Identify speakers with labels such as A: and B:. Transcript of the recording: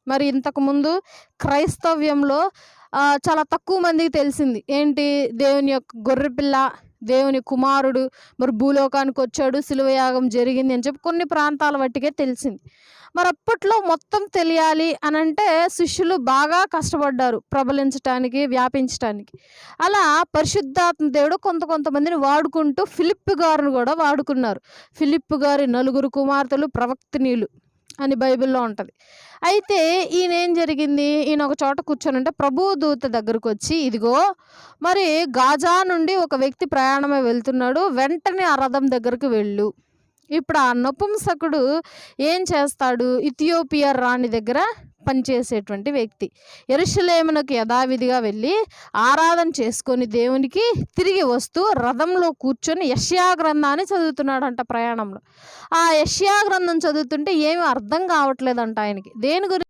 A: మరి ఇంతకుముందు క్రైస్తవ్యంలో చాలా తక్కువ మందికి తెలిసింది. ఏంటి? దేవుని యొక్క గొర్రెపిల్ల, దేవుని కుమారుడు మరి భూలోకానికి వచ్చాడు, శిలువ యాగం జరిగింది అని చెప్పి కొన్ని ప్రాంతాల మట్టికే తెలిసింది. మరి అప్పట్లో మొత్తం తెలియాలి అనంటే శిష్యులు బాగా కష్టపడ్డారు ప్రబలించటానికి, వ్యాపించటానికి. అలా పరిశుద్ధాత్మ దేవుడు కొంతమందిని వాడుకుంటూ ఫిలిప్పు గారిని కూడా వాడుకున్నారు. ఫిలిప్పు గారి 9 కుమార్తెలు ప్రవక్తనీయులు అని బైబిల్‌లో ఉంటది. అయితే ఈయనేం జరిగింది? ఈయన ఒక చోట కూర్చొనుంటే ప్రభువు దూత దగ్గరకొచ్చి, ఇదిగో మరి గాజా నుండి ఒక వ్యక్తి ప్రయాణమై వెళ్తున్నాడు. వెంటనే ఆ రథం దగ్గరికి వెళ్ళు. ఇప్పుడు ఆ నపుంసకుడు ఏం చేస్తాడు? ఇథియోపియా రాణి దగ్గర పనిచేసేటువంటి వ్యక్తి. యెరూషలేమునకు యథావిధిగా వెళ్ళి ఆరాధన చేసుకొని దేవునికి తిరిగి వస్తూ రథంలో కూర్చొని యెషయా గ్రంథాన్ని చదువుతున్నాడంట ప్రయాణంలో. ఆ యెషయా గ్రంథం చదువుతుంటే ఏమి అర్థం కావట్లేదంట ఆయనకి. దేని గురించి